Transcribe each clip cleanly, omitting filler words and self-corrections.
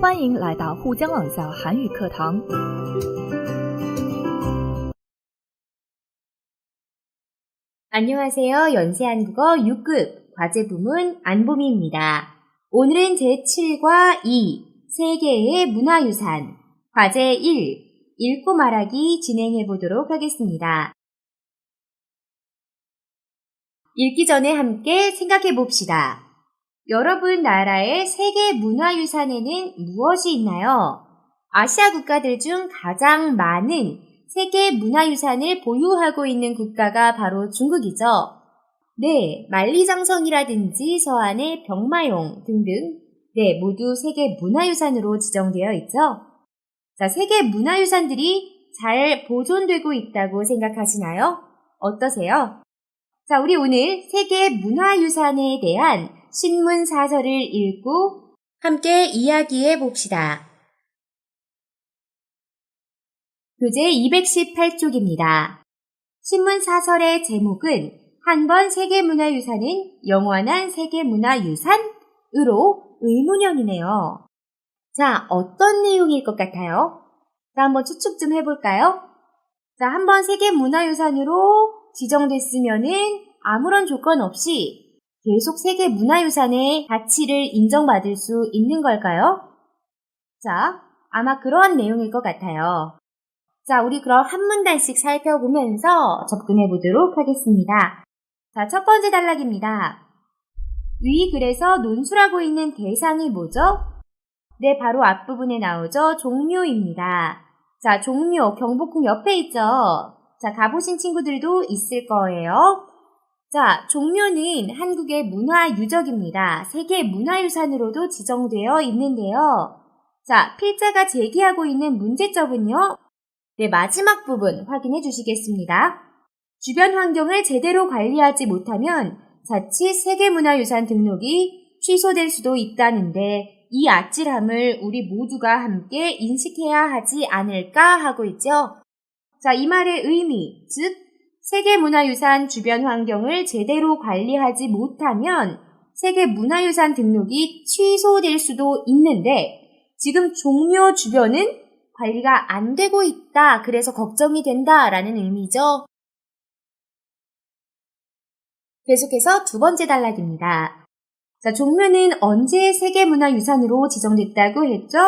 欢迎来到沪江朗校韩语课堂。 안녕하세요. 연세한국어 6급 과제 부문 안보미입니다. 오늘은 제7과 2, 세계의 문화유산, 과제 1, 읽고 말하기 진행해 보도록 하겠습니다. 읽기 전에 함께 생각해 봅시다. 여러분 나라의 세계 문화유산에는 무엇이 있나요? 아시아 국가들 중 가장 많은 세계 문화유산을 보유하고 있는 국가가 바로 중국이죠. 네, 만리장성이라든지 서안의 병마용 등등 네, 모두 세계 문화유산으로 지정되어 있죠. 자, 세계 문화유산들이 잘 보존되고 있다고 생각하시나요? 어떠세요? 자, 우리 오늘 세계 문화유산에 대한 신문 사설을 읽고 함께 이야기해 봅시다. 교재 218쪽입니다. 신문 사설의 제목은 한 번 세계문화유산은 영원한 세계문화유산으로 의문형이네요. 자, 어떤 내용일 것 같아요? 자, 한번 추측 좀 해볼까요? 자, 한 번 세계문화유산으로 지정됐으면은 아무런 조건 없이 계속 세계문화유산의 가치를 인정받을 수 있는 걸까요? 자, 아마 그러한 내용일 것 같아요. 자, 우리 그럼 한 문단씩 살펴보면서 접근해 보도록 하겠습니다. 자, 첫 번째 단락입니다. 위 글에서 논술하고 있는 대상이 뭐죠? 네, 바로 앞부분에 나오죠. 종묘입니다. 자, 종묘, 경복궁 옆에 있죠. 자, 가보신 친구들도 있을 거예요. 자, 종묘는 한국의 문화유적입니다. 세계 문화유산으로도 지정되어 있는데요. 자, 필자가 제기하고 있는 문제점은요. 네, 마지막 부분 확인해 주시겠습니다. 주변 환경을 제대로 관리하지 못하면 자칫 세계문화유산 등록이 취소될 수도 있다는데 이 아찔함을 우리 모두가 함께 인식해야 하지 않을까 하고 있죠. 자, 이 말의 의미, 즉 세계문화유산 주변 환경을 제대로 관리하지 못하면 세계문화유산 등록이 취소될 수도 있는데 지금 종묘 주변은 관리가 안 되고 있다. 그래서 걱정이 된다라는 의미죠. 계속해서 두 번째 단락입니다. 자, 종묘는 언제 세계문화유산으로 지정됐다고 했죠?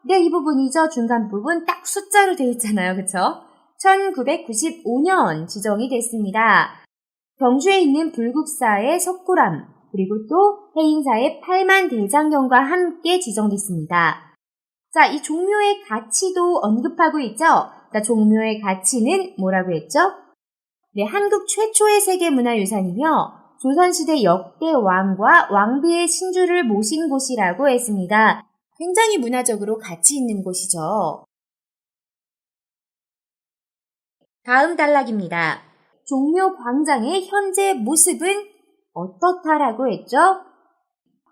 네, 이 부분이죠. 중간 부분 딱 숫자로 되어 있잖아요. 그쵸? 1995년 지정이 됐습니다. 경주에 있는 불국사의 석굴암, 그리고 또 해인사의 팔만대장경과 함께 지정됐습니다. 자, 이 종묘의 가치도 언급하고 있죠? 자, 종묘의 가치는 뭐라고 했죠? 네, 한국 최초의 세계문화유산이며 조선시대 역대 왕과 왕비의 신주를 모신 곳이라고 했습니다. 굉장히 문화적으로 가치 있는 곳이죠. 다음 단락입니다. 종묘 광장의 현재 모습은 어떻다라고 했죠?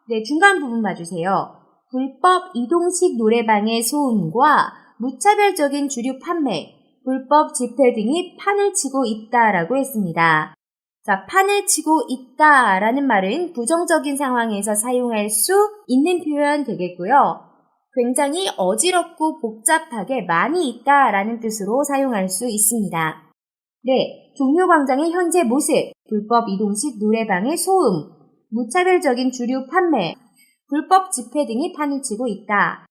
네, 중간 부분 봐주세요. 불법 이동식 노래방의 소음과 무차별적인 주류 판매, 불법 집회 등이 판을 치고 있다라고 했습니다. 자, 판을 치고 있다라는 말은 부정적인 상황에서 사용할 수 있는 표현 되겠고요. 굉장히 어지럽고 복잡하게 많이 있다라는 뜻으로 사용할 수 있습니다. 네, 종묘광장의 현재 모습, 불법 이동식 노래방의 소음, 무차별적인 주류 판매, 불법 집회 등이 판을 치고 있다.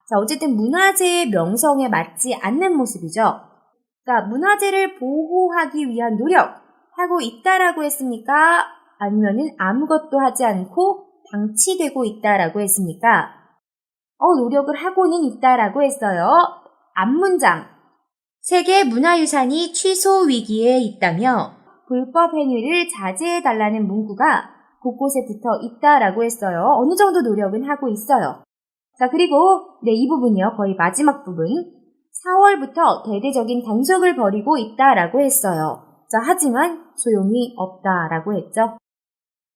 자, 어쨌든 문화재의 명성에 맞지 않는 모습이죠. 그러니까 문화재를 보호하기 위한 노력하고 있다라고 했습니까? 아니면은 아무것도 하지 않고 방치되고 있다라고 했습니까? 노력을 하고는 있다라고 했어요. 앞문장. 세계 문화유산이 취소 위기에 있다며 불법 행위를 자제해달라는 문구가 곳곳에 붙어 있다라고 했어요. 어느 정도 노력은 하고 있어요. 자, 그리고 네, 이 부분이요. 거의 마지막 부분. 4월부터 대대적인 단속을 벌이고 있다라고 했어요. 자, 하지만 소용이 없다라고 했죠.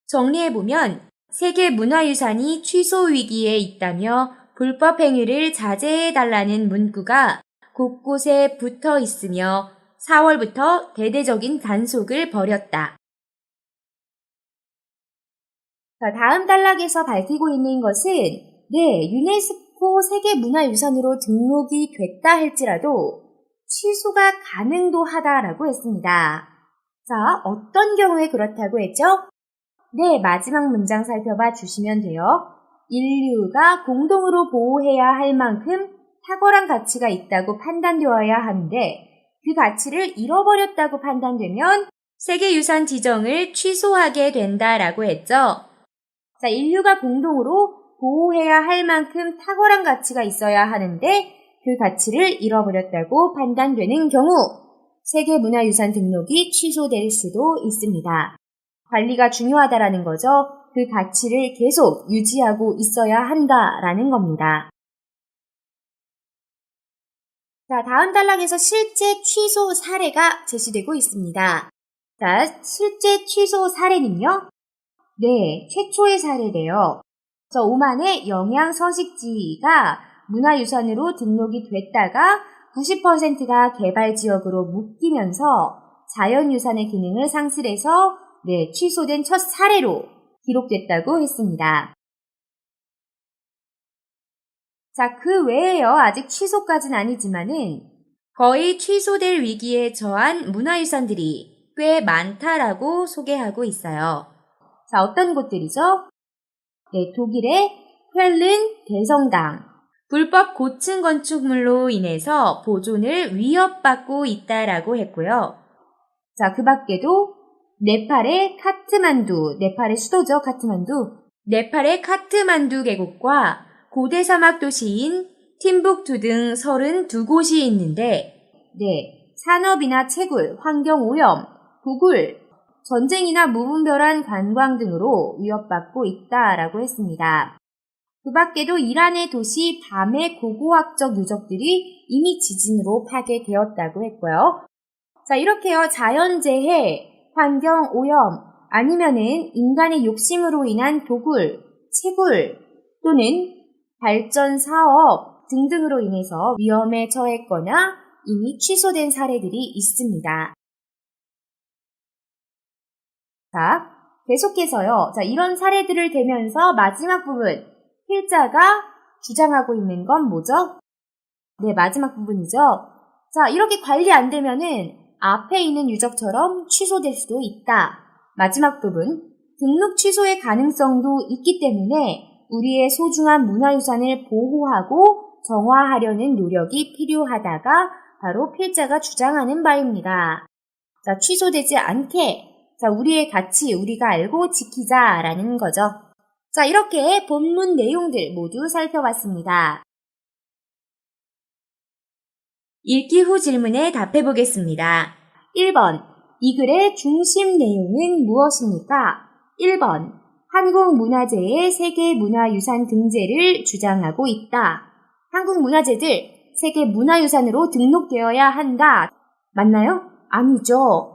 정리해보면 세계 문화유산이 취소 위기에 있다며 불법 행위를 자제해달라는 문구가 곳곳에 붙어 있으며 4월부터 대대적인 단속을 벌였다. 자, 다음 단락에서 밝히고 있는 것은 유네스코 유네스코 세계문화유산으로 등록이 됐다 할지라도 취소가 가능도 하다라고 했습니다. 자, 어떤 경우에 그렇다고 했죠? 네, 마지막 문장 살펴봐 주시면 돼요. 인류가 공동으로 보호해야 할 만큼 탁월한 가치가 있다고 판단되어야 하는데 그 가치를 잃어버렸다고 판단되면 세계유산 지정을 취소하게 된다라고 했죠. 자, 인류가 공동으로 보호해야 할 만큼 탁월한 가치가 있어야 하는데 그 가치를 잃어버렸다고 판단되는 경우 세계문화유산 등록이 취소될 수도 있습니다. 관리가 중요하다라는 거죠. 그 가치를 계속 유지하고 있어야 한다라는 겁니다. 자, 다음 단락에서 실제 취소 사례가 제시되고 있습니다. 자, 실제 취소 사례는요? 네, 최초의 사례래요. 오만의 영양서식지가 문화유산으로 등록이 됐다가 90%가 개발지역으로 묶이면서 자연유산의 기능을 상실해서 취소된 첫 사례로 기록됐다고 했습니다. 자, 그 외에요. 아직 취소까지는 아니지만은 거의 취소될 위기에 처한 문화유산들이 꽤 많다라고 소개하고 있어요. 자, 어떤 곳들이죠? 네, 독일의 쾰른 대성당. 불법 고층 건축물로 인해서 보존을 위협받고 있다라고 했고요. 자, 그 밖에도 네팔의 카트만두, 네팔의 수도죠, 카트만두. 네팔의 카트만두 계곡과 고대 사막 도시인 팀북투 등 32곳이 있는데, 산업이나 채굴, 환경오염, 구굴, 전쟁이나 무분별한 관광 등으로 위협받고 있다라고 했습니다. 그 밖에도 이란의 도시 밤의 고고학적 유적들이 이미 지진으로 파괴되었다고 했고요. 자, 이렇게요. 자연재해, 환경오염, 아니면은 인간의 욕심으로 인한 도굴, 채굴 또는 발전 사업 등등으로 인해서 위험에 처했거나 이미 취소된 사례들이 있습니다. 자, 계속해서요. 자, 이런 사례들을 대면서 마지막 부분, 필자가 주장하고 있는 건 뭐죠? 네, 마지막 부분이죠. 자, 이렇게 관리 안 되면은 앞에 있는 유적처럼 취소될 수도 있다. 마지막 부분, 등록 취소의 가능성도 있기 때문에 우리의 소중한 문화유산을 보호하고 정화하려는 노력이 필요하다가 바로 필자가 주장하는 바입니다. 자, 취소되지 않게 자, 우리의 가치 우리가 알고 지키자라는 거죠. 자, 이렇게 본문 내용들 모두 살펴봤습니다. 읽기 후 질문에 답해 보겠습니다. 1번, 이 글의 중심 내용은 무엇입니까? 1번, 한국문화재의 세계문화유산 등재를 주장하고 있다. 한국문화재들 세계문화유산으로 등록되어야 한다. 맞나요? 아니죠.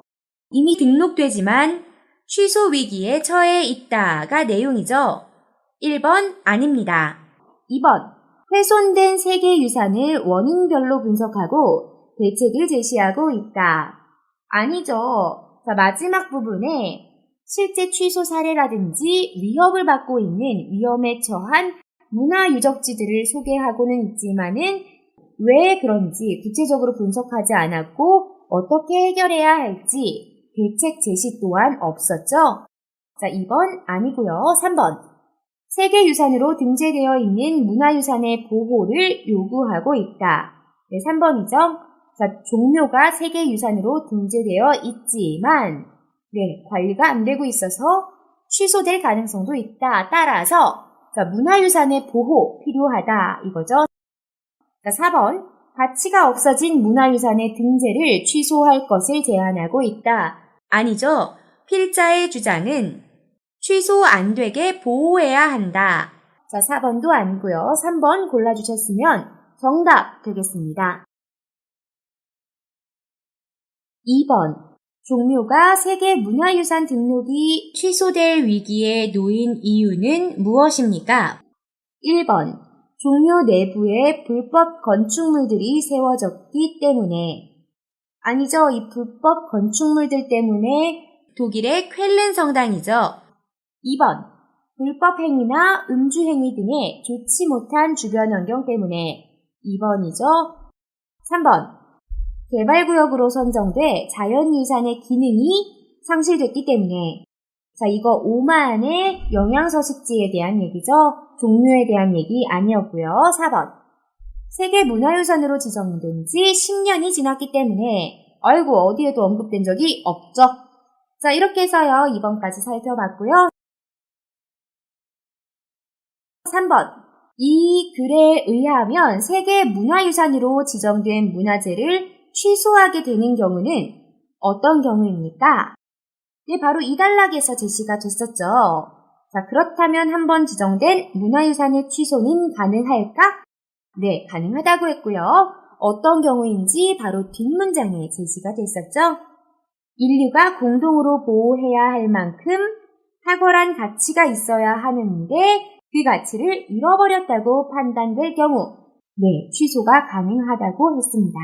이미 등록되지만 취소 위기에 처해 있다가 내용이죠. 1번 아닙니다. 2번 훼손된 세계유산을 원인별로 분석하고 대책을 제시하고 있다. 아니죠. 자, 마지막 부분에 실제 취소 사례라든지 위협을 받고 있는 위험에 처한 문화유적지들을 소개하고는 있지만은 왜 그런지 구체적으로 분석하지 않았고 어떻게 해결해야 할지 대책 제시 또한 없었죠. 자, 2번 아니고요. 3번. 세계유산으로 등재되어 있는 문화유산의 보호를 요구하고 있다. 네, 3번이죠. 자, 종묘가 세계유산으로 등재되어 있지만 관리가 안 되고 있어서 취소될 가능성도 있다. 따라서 자, 문화유산의 보호 필요하다 이거죠. 자, 4번. 가치가 없어진 문화유산의 등재를 취소할 것을 제안하고 있다. 아니죠. 필자의 주장은 취소 안 되게 보호해야 한다. 자, 4번도 아니고요. 3번 골라주셨으면 정답 되겠습니다. 2번. 종묘가 세계문화유산 등록이 취소될 위기에 놓인 이유는 무엇입니까? 1번. 종묘 내부에 불법 건축물들이 세워졌기 때문에. 아니죠. 이 불법 건축물들 때문에 독일의 쾰른 성당이죠. 2번. 불법 행위나 음주 행위 등의 좋지 못한 주변 환경 때문에 2번이죠. 3번. 개발구역으로 선정돼 자연유산의 기능이 상실됐기 때문에 자, 이거 오만의 영양서식지에 대한 얘기죠. 종류에 대한 얘기 아니었고요. 4번. 세계문화유산으로 지정된 지 10년이 지났기 때문에 아이고 어디에도 언급된 적이 없죠. 자, 이렇게 해서요. 2번까지 살펴봤고요. 3번. 이 글에 의하면 세계문화유산으로 지정된 문화재를 취소하게 되는 경우는 어떤 경우입니까? 네, 바로 이 단락에서 제시가 됐었죠. 자, 그렇다면 한번 지정된 문화유산의 취소는 가능할까? 네, 가능하다고 했고요. 어떤 경우인지 바로 뒷문장에 제시가 됐었죠. 인류가 공동으로 보호해야 할 만큼 탁월한 가치가 있어야 하는데 그 가치를 잃어버렸다고 판단될 경우, 네, 취소가 가능하다고 했습니다.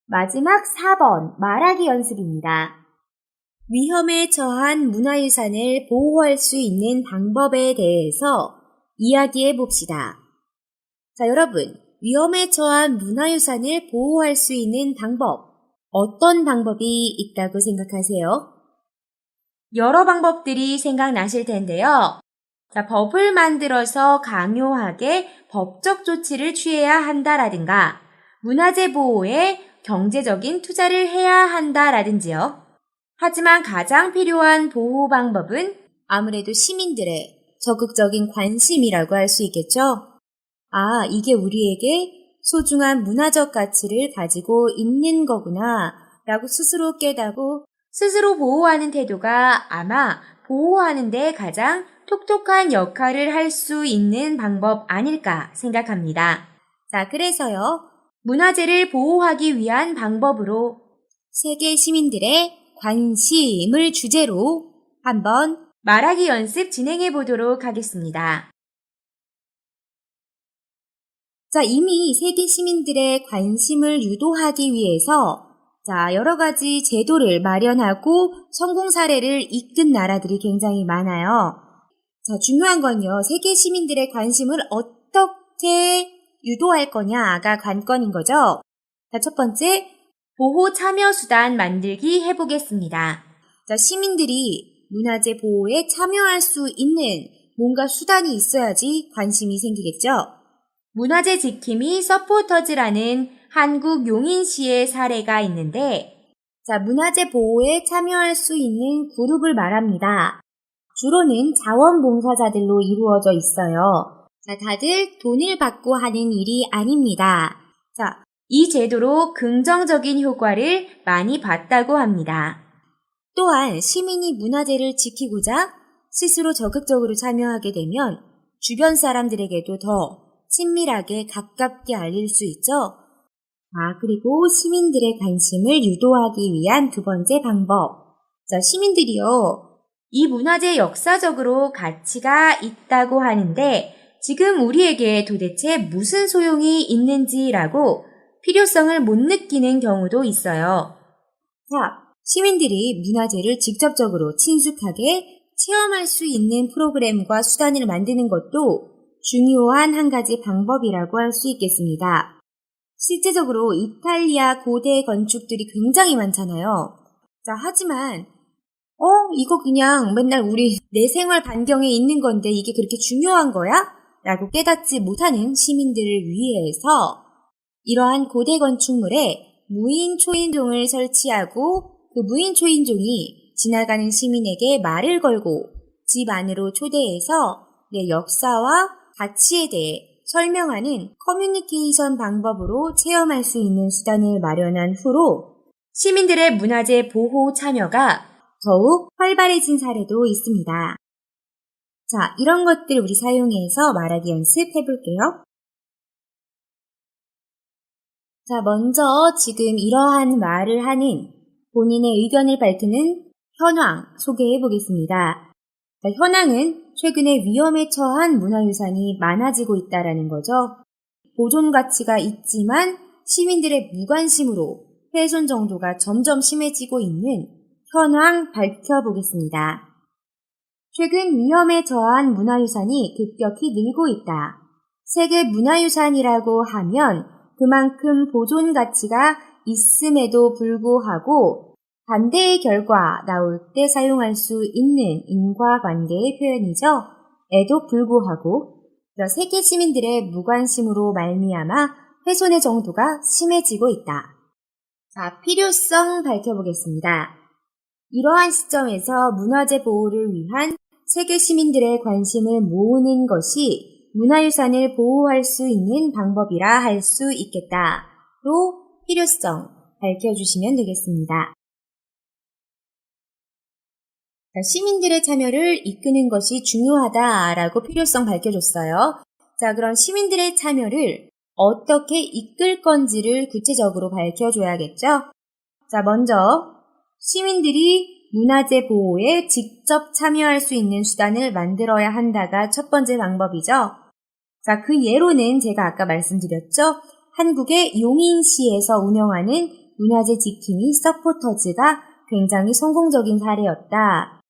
마지막 4번, 말하기 연습입니다. 위험에 처한 문화유산을 보호할 수 있는 방법에 대해서 이야기해 봅시다. 자, 여러분, 위험에 처한 문화유산을 보호할 수 있는 방법, 어떤 방법이 있다고 생각하세요? 여러 방법들이 생각나실 텐데요. 자, 법을 만들어서 강요하게 법적 조치를 취해야 한다라든가, 문화재 보호에 경제적인 투자를 해야 한다라든지요. 하지만 가장 필요한 보호 방법은 아무래도 시민들의 적극적인 관심이라고 할 수 있겠죠. 아, 이게 우리에게 소중한 문화적 가치를 가지고 있는 거구나 라고 스스로 깨닫고 스스로 보호하는 태도가 아마 보호하는 데 가장 톡톡한 역할을 할 수 있는 방법 아닐까 생각합니다. 자, 그래서요. 문화재를 보호하기 위한 방법으로 세계 시민들의 관심을 주제로 한번 말하기 연습 진행해 보도록 하겠습니다. 자, 이미 세계 시민들의 관심을 유도하기 위해서 여러 가지 제도를 마련하고 성공 사례를 이끈 나라들이 굉장히 많아요. 자, 중요한 건요. 세계 시민들의 관심을 어떻게 유도할 거냐가 관건인 거죠. 자, 첫 번째, 보호 참여 수단 만들기 해보겠습니다. 자, 시민들이 문화재 보호에 참여할 수 있는 뭔가 수단이 있어야지 관심이 생기겠죠. 문화재 지킴이 서포터즈라는 한국 용인시의 사례가 있는데, 자, 문화재 보호에 참여할 수 있는 그룹을 말합니다. 주로는 자원봉사자들로 이루어져 있어요. 자, 다들 돈을 받고 하는 일이 아닙니다. 자, 이 제도로 긍정적인 효과를 많이 봤다고 합니다. 또한 시민이 문화재를 지키고자 스스로 적극적으로 참여하게 되면 주변 사람들에게도 더 친밀하게 가깝게 알릴 수 있죠. 그리고 시민들의 관심을 유도하기 위한 두 번째 방법. 자, 시민들이요. 이 문화재 역사적으로 가치가 있다고 하는데 지금 우리에게 도대체 무슨 소용이 있는지라고 필요성을 못 느끼는 경우도 있어요. 자, 시민들이 문화재를 직접적으로 친숙하게 체험할 수 있는 프로그램과 수단을 만드는 것도 중요한 한 가지 방법이라고 할 수 있겠습니다. 실제적으로 이탈리아 고대 건축들이 굉장히 많잖아요. 자, 하지만 이거 그냥 맨날 우리 내 생활 반경에 있는 건데 이게 그렇게 중요한 거야? 라고 깨닫지 못하는 시민들을 위해서 이러한 고대 건축물에 무인 초인종을 설치하고 그 무인 초인종이 지나가는 시민에게 말을 걸고 집 안으로 초대해서 내 역사와 가치에 대해 설명하는 커뮤니케이션 방법으로 체험할 수 있는 수단을 마련한 후로 시민들의 문화재 보호 참여가 더욱 활발해진 사례도 있습니다. 자, 이런 것들 우리 사용해서 말하기 연습해 볼게요. 자, 먼저 지금 이러한 말을 하는 본인의 의견을 밝히는 현황 소개해 보겠습니다. 자, 현황은 최근에 위험에 처한 문화유산이 많아지고 있다는 거죠. 보존 가치가 있지만 시민들의 무관심으로 훼손 정도가 점점 심해지고 있는 현황 밝혀보겠습니다. 최근 위험에 처한 문화유산이 급격히 늘고 있다. 세계 문화유산이라고 하면 그만큼 보존 가치가 있음에도 불구하고 반대의 결과 나올 때 사용할 수 있는 인과관계의 표현이죠. 에도 불구하고 세계 시민들의 무관심으로 말미암아 훼손의 정도가 심해지고 있다. 자, 필요성 밝혀보겠습니다. 이러한 시점에서 문화재 보호를 위한 세계 시민들의 관심을 모으는 것이 문화유산을 보호할 수 있는 방법이라 할 수 있겠다로 필요성 밝혀주시면 되겠습니다. 자, 시민들의 참여를 이끄는 것이 중요하다라고 필요성 밝혀줬어요. 자, 그럼 시민들의 참여를 어떻게 이끌 건지를 구체적으로 밝혀줘야겠죠? 자, 먼저 시민들이 문화재 보호에 직접 참여할 수 있는 수단을 만들어야 한다가 첫 번째 방법이죠. 자, 그 예로는 제가 아까 말씀드렸죠. 한국의 용인시에서 운영하는 문화재 지킴이 서포터즈가 굉장히 성공적인 사례였다.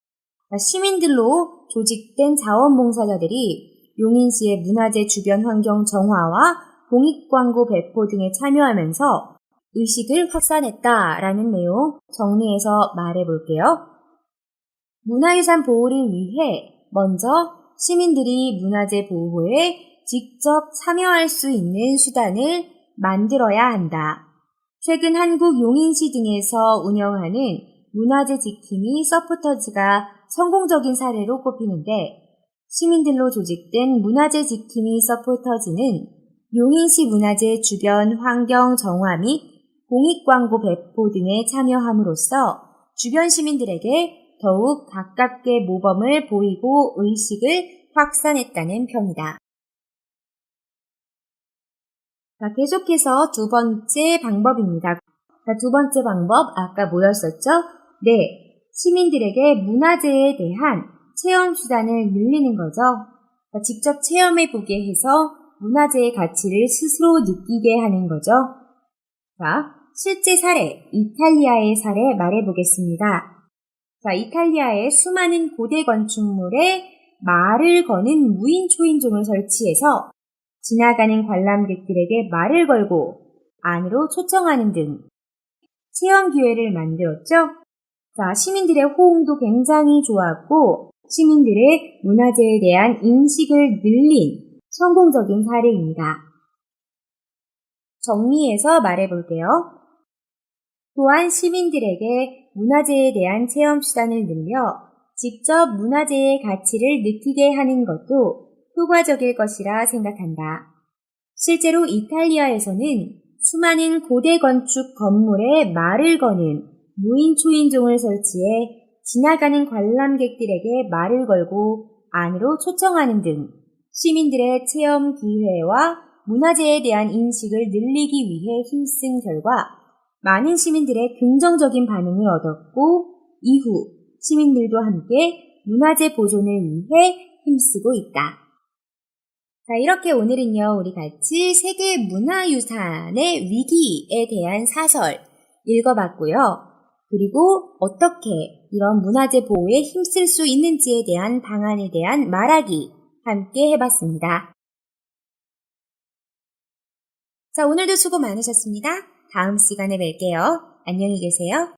자, 시민들로 조직된 자원봉사자들이 용인시의 문화재 주변 환경 정화와 공익광고 배포 등에 참여하면서 의식을 확산했다라는 내용 정리해서 말해볼게요. 문화유산 보호를 위해 먼저 시민들이 문화재 보호에 직접 참여할 수 있는 수단을 만들어야 한다. 최근 한국 용인시 등에서 운영하는 문화재 지킴이 서포터즈가 성공적인 사례로 꼽히는데 시민들로 조직된 문화재 지킴이 서포터즈는 용인시 문화재 주변 환경 정화 및 공익광고 배포 등에 참여함으로써 주변 시민들에게 더욱 가깝게 모범을 보이고 의식을 확산했다는 평이다. 자, 계속해서 두 번째 방법입니다. 자, 두 번째 방법 아까 뭐였었죠? 네, 시민들에게 문화재에 대한 체험 수단을 늘리는 거죠. 자, 직접 체험해보게 해서 문화재의 가치를 스스로 느끼게 하는 거죠. 자, 실제 사례, 이탈리아의 사례 말해보겠습니다. 자, 이탈리아의 수많은 고대 건축물에 말을 거는 무인 초인종을 설치해서 지나가는 관람객들에게 말을 걸고 안으로 초청하는 등 체험 기회를 만들었죠. 자, 시민들의 호응도 굉장히 좋았고 시민들의 문화재에 대한 인식을 늘린 성공적인 사례입니다. 정리해서 말해볼게요. 또한 시민들에게 문화재에 대한 체험 수단을 늘려 직접 문화재의 가치를 느끼게 하는 것도 효과적일 것이라 생각한다. 실제로 이탈리아에서는 수많은 고대 건축 건물에 말을 거는 무인 초인종을 설치해 지나가는 관람객들에게 말을 걸고 안으로 초청하는 등 시민들의 체험 기회와 문화재에 대한 인식을 늘리기 위해 힘쓴 결과 많은 시민들의 긍정적인 반응을 얻었고 이후 시민들도 함께 문화재 보존을 위해 힘쓰고 있다. 자, 이렇게 오늘은요, 우리 같이 세계 문화유산의 위기에 대한 사설 읽어봤고요. 그리고 어떻게 이런 문화재 보호에 힘쓸 수 있는지에 대한 방안에 대한 말하기 함께 해봤습니다. 자, 오늘도 수고 많으셨습니다. 다음 시간에 뵐게요. 안녕히 계세요.